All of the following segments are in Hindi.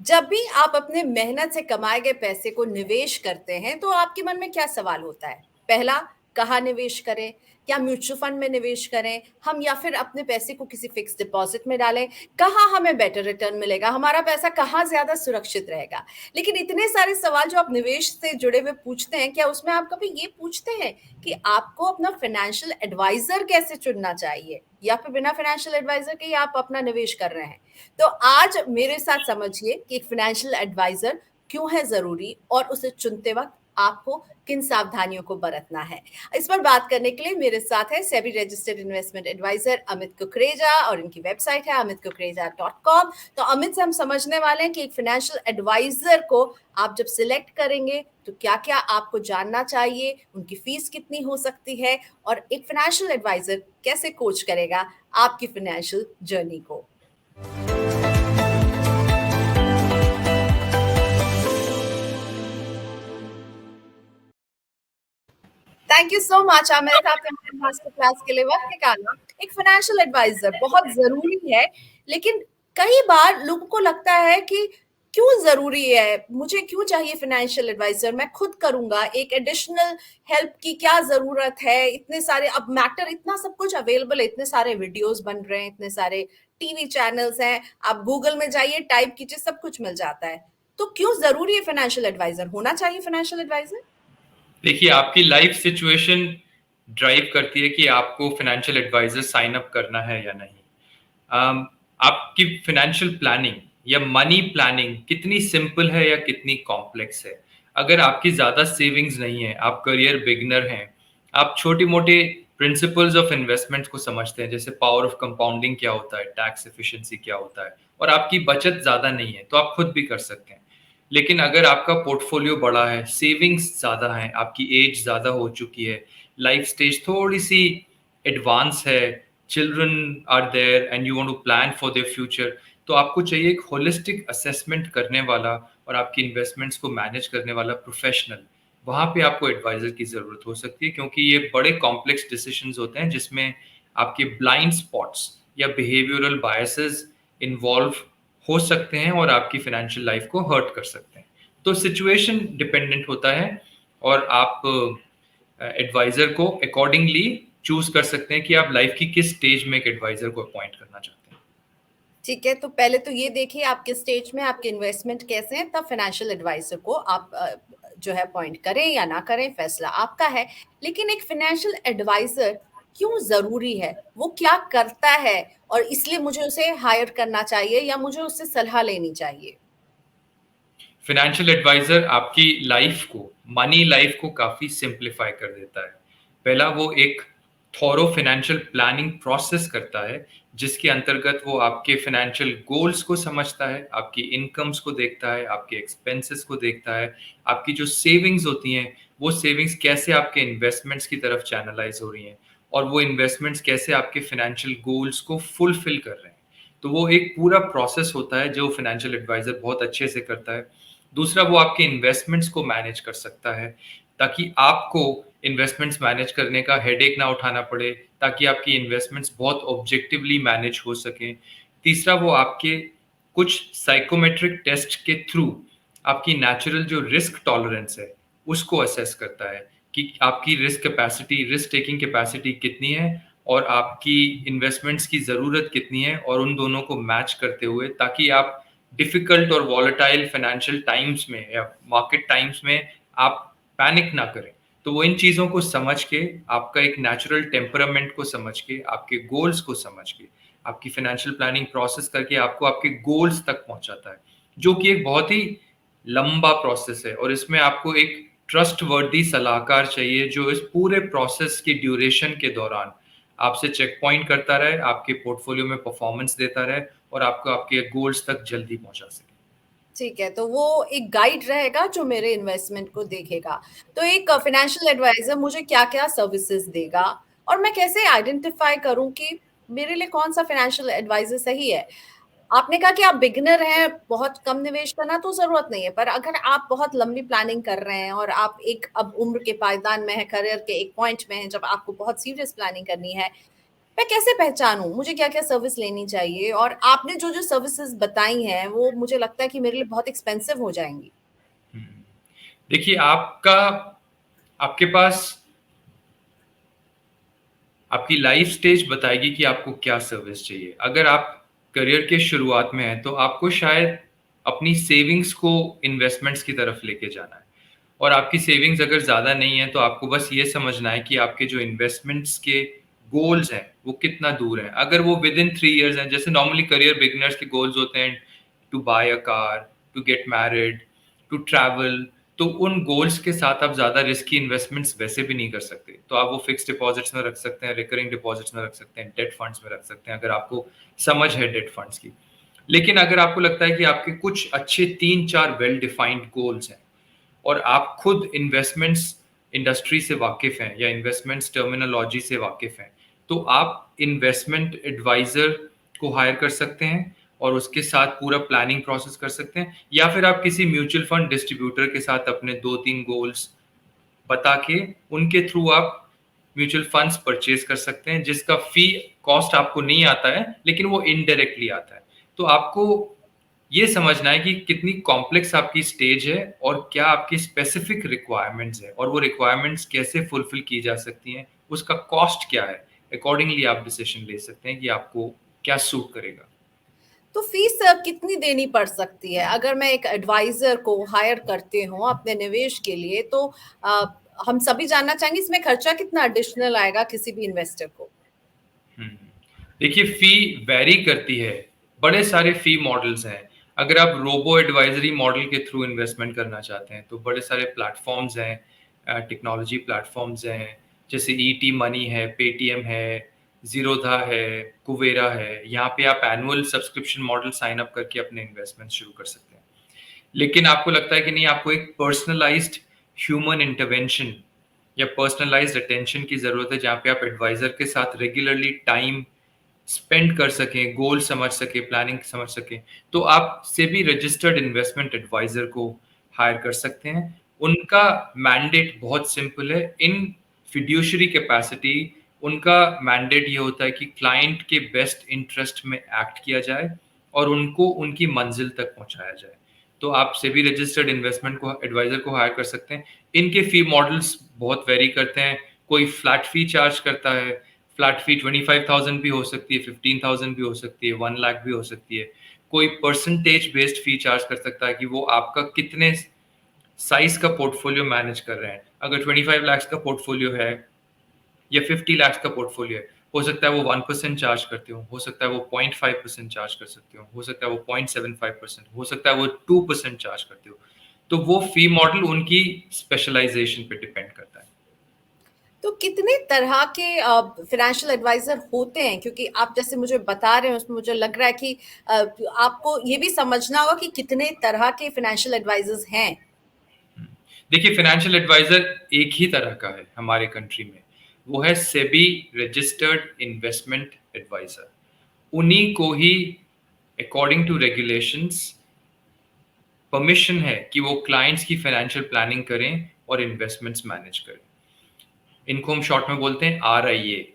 जब भी आप अपने मेहनत से कमाए गए पैसे को निवेश करते हैं, तो आपके मन में क्या सवाल होता है? पहला, कहाँ निवेश करें? क्या म्यूचुअल फंड में निवेश करें हम या फिर अपने पैसे को किसी फिक्स डिपॉज़िट में डालें? कहाँ हमें बेटर रिटर्न मिलेगा? हमारा पैसा कहाँ ज़्यादा सुरक्षित रहेगा? लेकिन इतने सारे सवाल जो आप निवेश से जुड़े हुए पूछते हैं, क्या उसमें आप कभी ये पूछते हैं कि आपको अपना फाइनेंशियल एडवाइज़र कैसे चुनना चाहिए? या फिर बिना फाइनेंशियल एडवाइज़र के ही आप अपना निवेश कर रहे हैं? तो आज मेरे साथ समझिए कि एक फाइनेंशियल एडवाइजर क्यों है ज़रूरी और उसे चुनते वक़्त आपको किन सावधानियों को बरतना है। इस पर बात करने के लिए मेरे साथ है SEBI registered investment advisor Amit Kukreja और इनकी वेबसाइट है amitkukareja.com। तो अमित से हम समझने वाले हैं कि एक फाइनेंशियल एडवाइजर को आप जब सिलेक्ट करेंगे तो क्या-क्या आपको जानना चाहिए, उनकी फीस कितनी हो सकती है और एक फाइनेंशियल एडवाइजर कैसे कोच करेगा आपकी फाइनेंशियल जर्नी को। Thank you so much Amit, आपने मेरे मास्टर क्लास के लिए वक्त निकाला। एक फाइनेंशियल एडवाइजर बहुत जरूरी है, लेकिन कई बार लोगों को लगता है कि क्यों जरूरी है, मुझे क्यों चाहिए फाइनेंशियल एडवाइजर, मैं खुद करूंगा, एक एडिशनल हेल्प की क्या जरूरत है। इतने सारे अब मैटर, इतना सब कुछ अवेलेबल है, इतने सारे वीडियोस बन रहे हैं, इतने सारे टीवी चैनल्स हैं, आप गूगल में जाइए, टाइप कीजिए, सब कुछ मिल जाता है। तो क्यों जरूरी है फाइनेंशियल एडवाइजर, होना चाहिए फाइनेंशियल एडवाइजर? देखिए, आपकी लाइफ सिचुएशन ड्राइव करती है कि आपको फाइनेंशियल एडवाइजर साइन अप करना है या नहीं। अम, आपकी फाइनेंशियल प्लानिंग या मनी प्लानिंग कितनी सिंपल है या कितनी कॉम्प्लेक्स है। अगर आपकी ज़्यादा सेविंग्स नहीं है, आप करियर बिगनर हैं, आप छोटे मोटे प्रिंसिपल्स ऑफ इन्वेस्टमेंट को समझते हैं, जैसे पावर ऑफ कंपाउंडिंग क्या होता है, टैक्स एफिशिएंसी क्या होता है, और आपकी बचत ज़्यादा नहीं है, तो आप खुद भी कर सकते हैं। लेकिन अगर आपका पोर्टफोलियो बड़ा है, सेविंग्स ज़्यादा हैं, आपकी एज ज़्यादा हो चुकी है, लाइफ स्टेज थोड़ी-सी एडवांस है, children are there and you want to plan for their future, तो आपको चाहिए एक होलिस्टिक असेसमेंट करने वाला और आपकी इन्वेस्टमेंट्स को मैनेज करने वाला प्रोफेशनल। वहाँ पे आपको एडवाइज़र की ज़रूरत हो सकती है, क्योंकि ये बड़े कॉम्प्लेक्स डिसीजंस होते हैं जिसमें आपके ब्लाइंड स्पॉट्स या बिहेवियरल बायसेस इन्वॉल्व हो सकते हैं और आपकी फाइनेंशियल लाइफ को हर्ट कर सकते हैं। तो सिचुएशन डिपेंडेंट होता है और आप एडवाइज़र को अकॉर्डिंगली चूज़ कर सकते हैं कि आप लाइफ की किस स्टेज में एक एडवाइज़र को अपॉइंट करना चाहते हैं। ठीक है, तो पहले तो ये देखिए आप किस स्टेज में, आपके इन्वेस्टमेंट कैसे हैं, तब फाइनेंशियल एडवाइज़र को आप जो है अपॉइंट करें या ना करें, फैसला आपका है। लेकिन एक फाइनेंशियल एडवाइज़र क्यों ज़रूरी है? वो क्या करता है और इसलिए मुझे उसे हायर करना चाहिए या मुझे उससे सलाह लेनी चाहिए? फाइनेंशियल एडवाइज़र आपकी लाइफ को, मनी लाइफ को काफ़ी सिंप्लीफाई कर देता है। पहला, वो एक थॉरो फाइनेंशियल प्लानिंग प्रोसेस करता है, जिसके अंतर्गत वो आपके फाइनेंशियल गोल्स को समझता है, आपकी इनकम्स को देखता है, आपके एक्सपेंसेस को देखता है, आपकी जो सेविंग्स होती हैं, वो सेविंग्स कैसे आपके इन्वेस्टमेंट्स की तरफ चैनलाइज़ हो रही हैं और वो इन्वेस्टमेंट्स कैसे आपके फाइनेंशियल गोल्स को फुलफ़िल कर रहे हैं। तो वो एक पूरा प्रोसेस होता है जो फाइनेंशियल एडवाइज़र बहुत अच्छे से करता है। दूसरा, वो आपके इन्वेस्टमेंट्स को मैनेज कर सकता है, ताकि आपको इन्वेस्टमेंट्स मैनेज करने का हेडेक ना उठाना पड़े, ताकि आपकी इन्वेस्टमेंट्स बहुत ऑब्जेक्टिवली मैनेज हो सकें। तीसरा, वो आपके कुछ साइकोमेट्रिक टेस्ट के थ्रू आपकी नेचुरल जो रिस्क टॉलरेंस है, उसको असेस करता है कि आपकी risk capacity, risk taking capacity कितनी है और आपकी इन्वेस्टमेंट्स की ज़रूरत कितनी है, और उन दोनों को मैच करते हुए, ताकि आप डिफ़िकल्ट और वॉलेटाइल फाइनेंशियल टाइम्स में या मार्केट टाइम्स में आप पैनिक ना करें। तो वो इन चीज़ों को समझ के, आपका एक नेचुरल टेम्परामेंट को समझ के, आपके गोल्स को समझ के, आपकी फाइनेंशियल प्लानिंग प्रोसेस करके आपको आपके गोल्स तक पहुँचाता है, जो कि एक बहुत ही लंबा प्रोसेस है और इसमें आपको एक ट्रस्टवर्दी सलाहकार चाहिए, जो इस पूरे प्रोसेस की ड्यूरेशन के दौरान आपसे चेक पॉइंट करता रहे, आपके पोर्टफोलियो में परफॉर्मेंस देता रहे और आपको आपके गोल्स तक जल्दी पहुँचा सके। ठीक है, तो वो एक गाइड रहेगा जो मेरे इन्वेस्टमेंट को देखेगा। तो एक फाइनेंशियल एडवाइज़र मुझे क्या-क्या सर्विसेज़ देगा और मैं कैसे आइडेंटिफ़ाई करूँ कि मेरे लिए कौन-सा फाइनेंशियल एडवाइज़र सही है? आपने कहा कि आप बिगिनर हैं, बहुत कम निवेश करना तो ज़रूरत नहीं है, पर अगर आप बहुत लंबी प्लानिंग कर रहे हैं और आप एक अब उम्र के पायदान में हैं, करियर के एक पॉइंट में हैं, जब आपको बहुत सीरियस प्लानिंग करनी है, मैं कैसे पहचानूँ मुझे क्या-क्या सर्विस लेनी चाहिए? और आपने जो-जो सर्विसेज़ बताई हैं, वो मुझे लगता है कि मेरे लिए बहुत एक्सपेंसिव हो जाएँगी। हुँ। देखिए आपके पास आपकी लाइफ स्टेज बताएगी कि आपको क्या सर्विस चाहिए। अगर आप करियर के शुरुआत में हैं, तो आपको शायद अपनी सेविंग्स को इन्वेस्टमेंट्स की तरफ लेके जाना है और आपकी सेविंग्स अगर ज़्यादा नहीं है, तो आपको बस ये समझना है कि आपके जो इन्वेस्टमेंट्स के गोल्स हैं, वो कितना दूर हैं। अगर वो विदिन 3 इयर्स हैं, जैसे नॉर्मली करियर बिगिनर्स के गोल्स होते हैं, to buy a car, to get married, to travel, तो उन गोल्स के साथ आप ज़्यादा रिस्की इन्वेस्टमेंट्स वैसे भी नहीं कर सकते। तो आप वो फिक्स्ड डिपॉज़िट्स में रख सकते हैं, रिकरिंग डिपॉज़िट्स में रख सकते हैं, डेट फंड्स में रख सकते हैं, अगर आपको समझ है डेट फंड्स की। लेकिन अगर आपको लगता है कि आपके कुछ अच्छे 3-4 वेल डिफाइंड गोल्स हैं और आप खुद इन्वेस्टमेंट्स इंडस्ट्री से वाकिफ़ हैं या इन्वेस्टमेंट्स टर्मिनोलॉजी से वाकिफ़ हैं, तो आप इन्वेस्टमेंट एडवाइज़र को हायर कर सकते हैं और उसके साथ पूरा प्लानिंग प्रोसेस कर सकते हैं, या फिर आप किसी म्यूचुअल फंड डिस्ट्रीब्यूटर के साथ अपने 2-3 गोल्स बता के उनके थ्रू आप म्यूचुअल फंड्स परचेज़ कर सकते हैं, जिसका फ़ी कॉस्ट आपको नहीं आता है, लेकिन वो इनडायरेक्टली आता है। तो आपको ये समझना है कि कितनी कॉम्प्लेक्स आपकी स्टेज है और क्या आपकी स्पेसिफिक रिक्वायरमेंट्स है और वो रिक्वायरमेंट्स कैसे फुलफिल की जा सकती हैं, उसका कॉस्ट क्या है। अकॉर्डिंगली आप डिसीजन ले सकते हैं कि आपको क्या सूट करेगा। तो फीस कितनी देनी पड़ सकती है? अगर मैं एक एडवाइज़र को हायर करती हूँ अपने निवेश के लिए तो अ, हम सभी जानना चाहेंगे इसमें खर्चा कितना एडिशनल आएगा किसी भी इन्वेस्टर को? हुँ। देखिए फ़ी वैरी करती है, बड़े सारे फ़ी मॉडल्स हैं। अगर आप रोबो एडवाइज़री मॉडल के थ्रू इन्वेस्टमेंट करना चाहते हैं, तो बड़े सारे प्लेटफ़ॉर्म्स हैं, टेक्नोलॉजी प्लेटफ़ॉर्म्स हैं, जैसे ईटी मनी है, पेटीएम है, ज़ीरोधा है, कुवेरा है। यहाँ पे आप annual subscription model sign up करके अपने इन्वेस्टमेंट शुरू कर सकते हैं। लेकिन आपको लगता है कि नहीं, आपको एक पर्सनलाइज़्ड ह्यूमन इंटरवेंशन या पर्सनलाइज़्ड अटेंशन की ज़रूरत है, जहाँ पे आप एडवाइज़र के साथ रेगुलरली टाइम स्पेंड कर सकें, गोल समझ सकें, प्लानिंग समझ सकें, तो आप सेबी रजिस्टर्ड इन्वेस्टमेंट एडवाइज़र को हायर कर सकते हैं। उनका मैंडेट बहुत सिंपल है। इन फिड्यूशियरी कैपेसिटी उनका मैंडेट ये होता है कि क्लाइंट के बेस्ट इंटरेस्ट में एक्ट किया जाए और उनको उनकी मंज़िल तक पहुँचाया जाए। तो आप सेबी रजिस्टर्ड इन्वेस्टमेंट को एडवाइज़र को हायर कर सकते हैं। इनके फ़ी मॉडल्स बहुत वेरी करते हैं। कोई फ्लैट फ़ी चार्ज करता है, फ्लैट फ़ी 25,000 भी हो सकती है, 15,000 भी हो सकती है, 1 लाख भी हो सकती है। कोई परसेंटेज बेस्ड फ़ी चार्ज कर सकता है कि वो आपका कितने साइज़ का पोर्टफ़ोलियो मैनेज कर रहे हैं। अगर 25 लाख का पोर्टफ़ोलियो है या 50 लाख का पोर्टफ़ोलियो है, हो सकता है वो 1% चार्ज करते हो सकता है वो 0.5% चार्ज कर सकते हो सकता है वो 0.75%, हो सकता है वो 2% चार्ज करते हो। तो वो फ़ी मॉडल उनकी स्पेशलाइज़ेशन पे डिपेंड करता है। तो कितने तरह के फाइनेंशियल एडवाइज़र होते हैं? क्योंकि आप जैसे मुझे बता रहे हैं उसमें मुझे लग रहा है कि अ, आपको ये भी समझना होगा कि कितने तरह के फाइनेंशियल एडवाइज़र्स हैं। हुँ। देखिए फाइनेंशियल एडवाइज़र एक ही तरह का है हमारे कंट्री में, वो है सेबी रजिस्टर्ड इन्वेस्टमेंट एडवाइज़र। उन्हीं को ही अकॉर्डिंग टू रेगुलेशंस परमिशन है कि वो क्लाइंट्स की फाइनेंशियल प्लानिंग करें और इन्वेस्टमेंट्स मैनेज करें। इनको हम शॉर्ट में बोलते हैं RIA,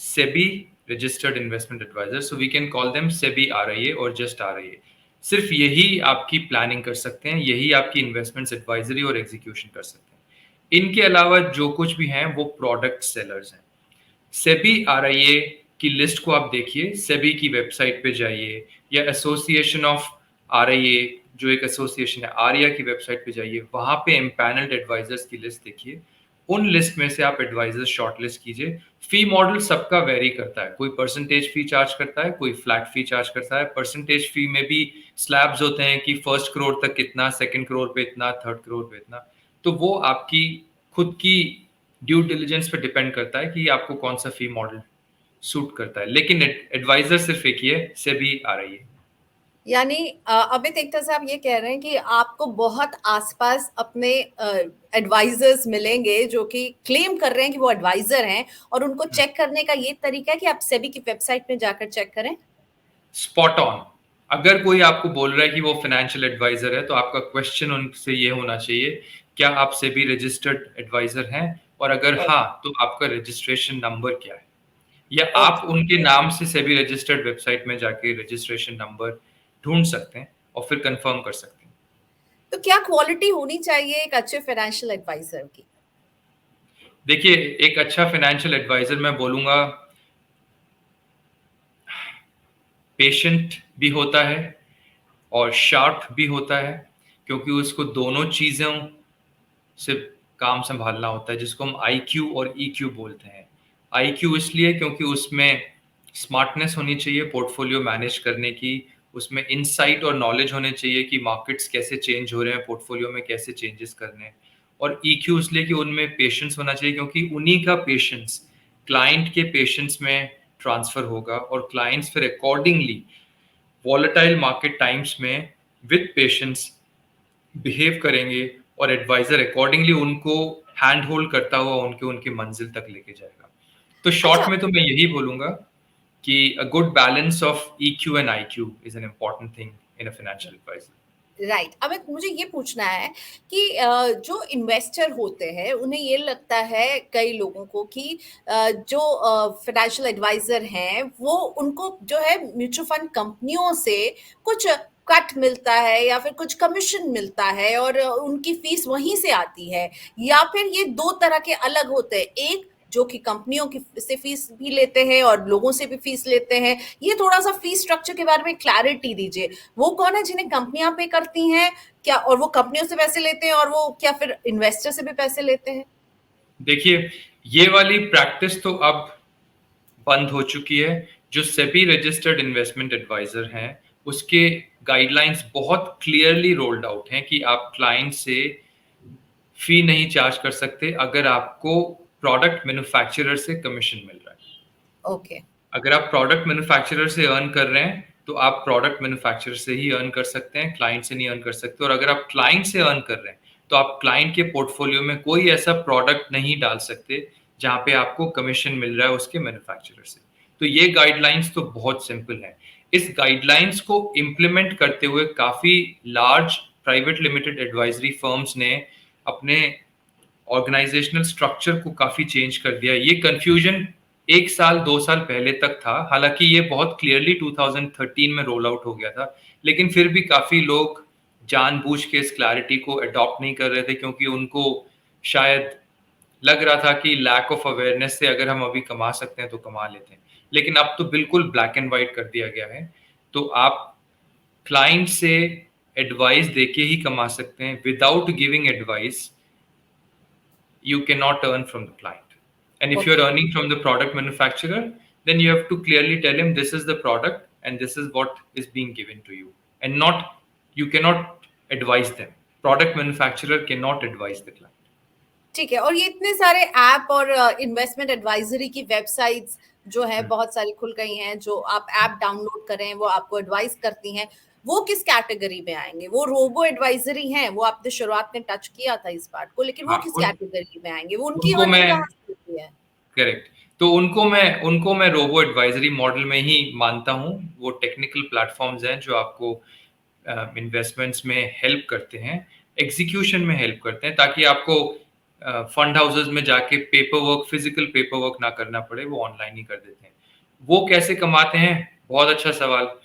SEBI registered investment advisor, so we can call them SEBI RIA और जस्ट आरआईए। सिर्फ यही आपकी प्लानिंग कर सकते हैं, यही आपकी इन्वेस्टमेंट्स एडवाइजरी और एग्जीक्यूशन कर सकते हैं। इनके अलावा जो कुछ भी हैं वो प्रोडक्ट सेलर्स हैं। सेबी आरआईए की लिस्ट को आप देखिए, सेबी की वेबसाइट पे जाइए या एसोसिएशन ऑफ आरआईए जो एक एसोसिएशन है, आर्या की वेबसाइट पे जाइए, वहाँ पे एम्पैनल्ड एडवाइजर्स की लिस्ट देखिए। उन लिस्ट में से आप एडवाइजर्स शॉर्टलिस्ट कीजिए। फी मॉडल सबका वेरी करता है, कोई परसेंटेज फी चार्ज करता है, कोई फ्लैट फी चार्ज करता है। परसेंटेज फी में भी स्लैब्स होते हैं कि फर्स्ट करोड़ तक कितना, सेकंड करोड़ पे इतना, थर्ड करोड़ पे इतना। तो वो आपकी खुद की ड्यू डिलिजेंस पे डिपेंड करता है कि आपको कौन सा फी मॉडल सूट करता है, लेकिन एडवाइजर सिर्फ एक ही है, सेबी आ रही है। यानी अमित एक तरह से आप ये कह रहे हैं कि आपको बहुत आस-पास अपने एडवाइज़र्स मिलेंगे जो कि क्लेम कर रहे हैं कि वो एडवाइज़र हैं और उनको चेक करने का ये तरीका है कि आप सेबी की वेबसाइट में जाकर चेक करें? Spot on. अगर कोई आपको बोल रहा है कि वो फाइनेंशियल एडवाइजर है, तो आपका क्वेश्चन उनसे ये होना चाहिए, क्या आप सेबी रजिस्टर्ड एडवाइजर हैं? और अगर हाँ, तो आपका रजिस्ट्रेशन नंबर क्या है? या आप ओके। उनके नाम से सेबी रजिस्टर्ड वेबसाइट में जाके रजिस्ट्रेशन नंबर ढूंढ सकते हैं और फिर कंफर्म कर सकते हैं। तो क्या क्वालिटी होनी चाहिए एक अच्छे फाइनेंशियल एडवाइजर की? देखिए, एक अच्छा फाइनेंशियल एडवाइजर मैं बोलूंगा पेशेंट भी होता है और शार्प भी होता है, क्योंकि उसको दोनों चीज़ों से काम संभालना होता है, जिसको हम आईक्यू और ईक्यू बोलते हैं। आईक्यू इसलिए क्योंकि उसमें स्मार्टनेस होनी चाहिए पोर्टफोलियो मैनेज करने की, उसमें इनसाइट और नॉलेज होने चाहिए कि मार्केट्स कैसे चेंज हो रहे हैं, पोर्टफोलियो में कैसे चेंजेस करने हैं। और ईक्यू इसलिए कि उनमें पेशेंस होना चाहिए, क्योंकि उन्हीं का पेशेंस क्लाइंट के पेशेंस में ट्रांसफ़र होगा और क्लाइंट्स फिर अकॉर्डिंगली वॉलेटाइल मार्केट टाइम्स में विद पेशेंस बिहेव करेंगे और एडवाइजर अकॉर्डिंगली उनको हैंड होल्ड करता हुआ उनके उनकी मंजिल तक लेके जाएगा। तो अच्छा, शॉर्ट में तो मैं यही बोलूँगा कि a good balance of EQ and IQ is an important thing in a financial advisor. Right. अब एक मुझे ये पूछना है कि जो इन्वेस्टर होते हैं उन्हें ये लगता है कई लोगों को कि जो फाइनेंशियल एडवाइजर हैं वो उनको जो है म्यूचुअल फंड कंपनियों से कुछ कट मिलता है या फिर कुछ कमीशन मिलता है और उनकी फीस वहीं से आती है, या फिर ये दो तरह के अलग होते हैं, एक जो कि कंपनियों की से फीस भी लेते हैं और लोगों से भी फीस लेते हैं। ये थोड़ा सा फीस स्ट्रक्चर के बारे में क्लैरिटी दीजिए। वो कौन है जिन्हें कंपनियां पे करती हैं क्या, और वो कंपनियों से पैसे लेते हैं और वो क्या फिर इन्वेस्टर से भी पैसे लेते हैं? देखिए, ये वाली प्रैक्टिस तो अब बंद हो चुकी है। जो सेबी रजिस्टर्ड इन्वेस्टमेंट एडवाइजर हैं, उसके गाइडलाइंस बहुत क्लियरली रोल्ड आउट हैं कि आप क्लाइंट से फी नहीं चार्ज कर सकते अगर आपको प्रोडक्ट मैन्युफैक्चरर से कमीशन मिल रहा है। ओके। अगर आप प्रोडक्ट मैन्युफैक्चरर से अर्न कर रहे हैं, तो आप प्रोडक्ट मैन्युफैक्चरर से ही अर्न कर सकते हैं, क्लाइंट से नहीं अर्न कर सकते। और अगर आप क्लाइंट से अर्न कर रहे हैं, तो आप क्लाइंट के पोर्टफोलियो में कोई ऐसा प्रोडक्ट नहीं डाल सकते, जहाँ पे आपको कमीशन मिल रहा है उसके मैन्युफैक्चरर से। तो ये गाइडलाइंस तो बहुत सिंपल है। इस गाइडलाइंस को इम्प्लीमेंट करते हुए काफ़ी large private limited advisory firms ने अपने ऑर्गेनाइजेशनल स्ट्रक्चर को काफ़ी चेंज कर दिया। ये कन्फ्यूजन 1 साल, 2 साल पहले तक था, हालाँकि ये बहुत क्लियरली 2013 में रोल आउट हो गया था, लेकिन फिर भी काफ़ी लोग जानबूझ के इस क्लैरिटी को अडॉप्ट नहीं कर रहे थे, क्योंकि उनको शायद लग रहा था कि लैक ऑफ अवेयरनेस से अगर हम अभी कमा सकते हैं, तो कमा लेते हैं। लेकिन अब तो बिल्कुल ब्लैक एंड व्हाइट कर दिया गया है, तो आप क्लाइंट से एडवाइस देके ही कमा सकते हैं। Without giving advice you cannot earn from the client. And if you're okay. earning from the product manufacturer, then you have to clearly tell him this is the product and this is what is being given to you. And not, you cannot advise them. Product manufacturer cannot advise the client. ठीक है, और ये इतने सारे ऐप और इन्वेस्टमेंट एडवाइजरी की वेबसाइट्स जो है Hmm. बहुत सारी खुल गई हैं, जो आप ऐप डाउनलोड करें वो आपको एडवाइस करती हैं, वो किस कैटेगरी में आएंगे? वो रोबो एडवाइजरी हैं, वो आपने शुरुआत में टच किया था इस पार्ट को, लेकिन वो हाँ, किस कैटेगरी में आएंगे? वो उनकी उनको अर्निंग मैं कहाँ से होती है? करेक्ट। तो उनको मैं रोबो एडवाइजरी मॉडल में ही मानता हूँ। वो टेक्निकल प्लेटफॉर्म्स हैं जो आपको इन्वेस्टमेंट्स में हेल्प करते हैं, एग्जीक्यूशन में हेल्प करते हैं, ताकि आपको फंड हाउसेस में जाके paper work, physical paper work ना करना पड़े, वो ऑनलाइन ही कर देते हैं। वो कैसे कमाते हैं? बहुत अच्छा सवाल।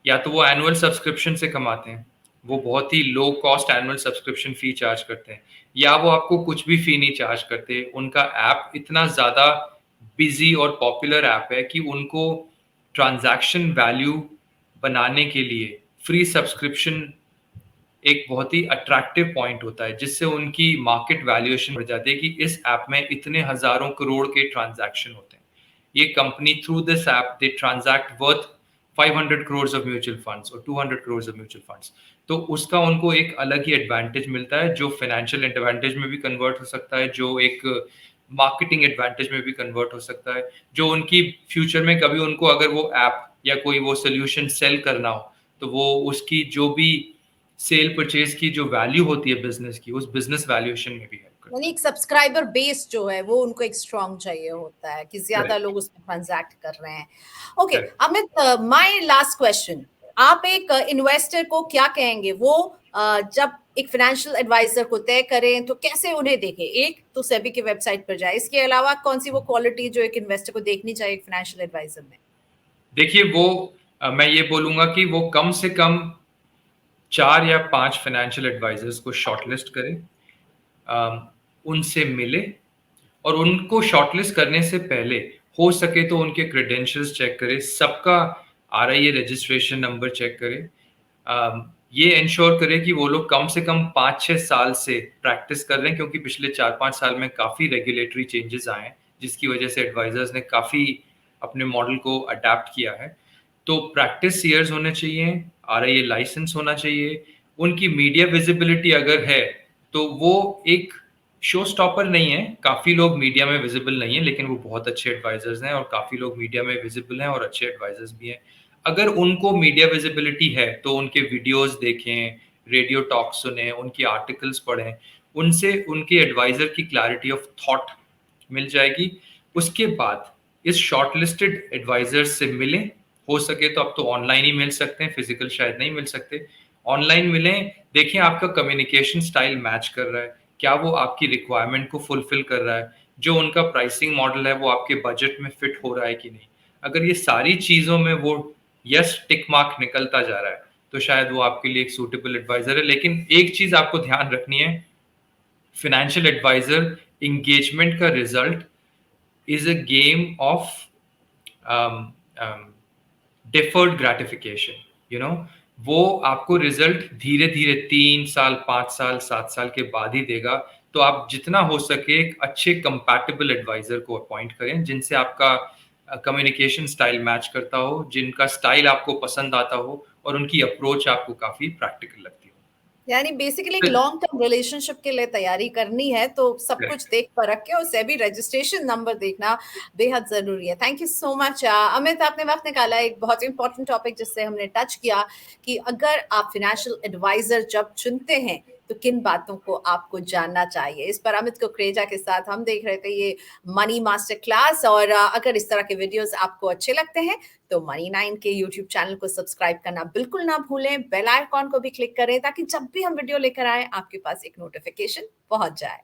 या तो वो एनुअल सब्सक्रिप्शन से कमाते हैं, वो बहुत ही low cost annual subscription fee charge करते हैं, या वो आपको कुछ भी फी नहीं चार्ज करते। उनका ऐप इतना ज़्यादा बिजी और पॉपुलर ऐप है कि उनको ट्रांजैक्शन वैल्यू बनाने के लिए फ्री सब्सक्रिप्शन एक बहुत ही अट्रैक्टिव पॉइंट होता है, जिससे उनकी मार्केट वैल्यूएशन बढ़ जाती है कि इस ऐप में इतने हज़ारों करोड़ के ट्रांजैक्शन होते हैं। ये company through this app they transact worth 500 crores of mutual funds or 200 crores of mutual funds। तो उसका उनको एक अलग ही एडवांटेज मिलता है, जो फाइनेंशियल एडवांटेज में भी कन्वर्ट हो सकता है, जो एक मार्केटिंग एडवांटेज में भी कन्वर्ट हो सकता है, जो उनकी फ्यूचर में कभी उनको अगर वो ऐप या कोई वो सोल्यूशन सेल करना हो, तो वो उसकी जो भी सेल परचेज की जो वैल्यू होती है बिजनेस की, उस बिजनेस वैल्यूएशन में भी हेल्प करता यानी एक सब्सक्राइबर बेस जो है वो उनको एक स्ट्रांग चाहिए होता है कि है। ज्यादा करेक्ट। लोग उसमें ट्रांजैक्ट कर रहे हैं। Okay correct. Amit, my last question, आप एक इन्वेस्टर को क्या कहेंगे? वो जब एक फाइनेंशियल एडवाइजर को तय करें तो कैसे उन्हें देखें? एक तो सेबी की वेबसाइट पर जाए, इसके अलावा कौन-सी वो क्वालिटी जो एक इन्वेस्टर को देखनी चाहिए एक फाइनेंशियल एडवाइजर में? देखिए वो मैं ये बोलूँगा कि वो कम से कम 4 या 5 फाइनेंशियल एडवाइजर्स को शॉर्टलिस्ट करें, उनसे मिले और उनको शॉर्टलिस्ट करने से पहले हो सके तो उनके क्रेडेंशियल्स चेक करें, सबका आरआईए रजिस्ट्रेशन नंबर चेक करें। ये एंश्योर करें कि वो लोग कम से कम 5-6 साल से प्रैक्टिस कर रहे हैं, क्योंकि पिछले 4-5 साल में काफ़ी रेगुलेटरी चेंजेस आए हैं, जिसकी वजह से एडवाइजर्स ने काफ़ी अपने मॉडल को अडैप्ट किया है। तो प्रैक्टिस ईयर्स होने चाहिए, आरआईए लाइसेंस होना चाहिए, उनकी मीडिया विजिबिलिटी अगर है, तो वो एक शो स्टॉपर नहीं है। काफ़ी लोग मीडिया में विजिबल नहीं है, लेकिन वो बहुत अच्छे एडवाइजर्स हैं और काफ़ी लोग मीडिया में विजिबल हैं और अच्छे एडवाइजर्स भी हैं। अगर उनको मीडिया विजिबिलिटी है, तो उनके वीडियोज़ देखें, रेडियो टॉक सुनें, उनके आर्टिकल्स पढ़ें, उनसे उनके एडवाइजर की क्लैरिटी ऑफ थॉट मिल जाएगी। उसके बाद इस शॉर्टलिस्टेड एडवाइजर से मिलें, हो सके तो अब तो ऑनलाइन ही मिल सकते हैं, फिजिकल शायद नहीं मिल सकते। ऑनलाइन मिलें, देखें आपका कम्युनिकेशन स्टाइल मैच कर रहा है, क्या वो आपकी रिक्वायरमेंट को फुलफिल कर रहा है, जो उनका प्राइसिंग मॉडल है वो आपके बजट में फिट हो रहा है कि नहीं। अगर ये सारी चीज़ों में वो यस टिक मार्क निकलता जा रहा है, तो शायद वो आपके लिए एक सूटेबल एडवाइजर है। लेकिन एक चीज़ आपको ध्यान रखनी है, फाइनेंशियल एडवाइजर एंगेजमेंट का result is a game of um, um, deferred gratification, you know, वो आपको रिजल्ट धीरे धीरे 3 साल 5 साल 7 साल के बाद ही देगा। तो आप जितना हो सके एक अच्छे कंपैटिबल एडवाइजर को अपॉइंट करें, जिनसे आपका कम्युनिकेशन स्टाइल मैच करता हो, जिनका स्टाइल आपको पसंद आता हो और उनकी अप्रोच आपको काफ़ी प्रैक्टिकल लगती हो। यानी बेसिकली एक लॉन्ग टर्म रिलेशनशिप के लिए तैयारी करनी है तो सब कुछ करेक्ट। देख परख के और सेबी रजिस्ट्रेशन नंबर देखना बेहद जरूरी है। Thank you so much Amit, आपने वक्त निकाला एक बहुत इंपॉर्टेंट टॉपिक जिससे हमने टच किया कि अगर आप फाइनेंशियल एडवाइजर जब चुनते हैं तो किन बातों को आपको जानना चाहिए। इस पर अमित कुकरेजा के साथ हम देख रहे थे ये मनी मास्टर क्लास। और अगर इस तरह के वीडियोस आपको अच्छे लगते हैं तो मनी 9 के यूट्यूब चैनल को सब्सक्राइब करना बिल्कुल ना भूलें, बेल आइकॉन को भी क्लिक करें ताकि जब भी हम वीडियो लेकर आए आपके पास एक नोटिफिकेशन पहुंच जाए।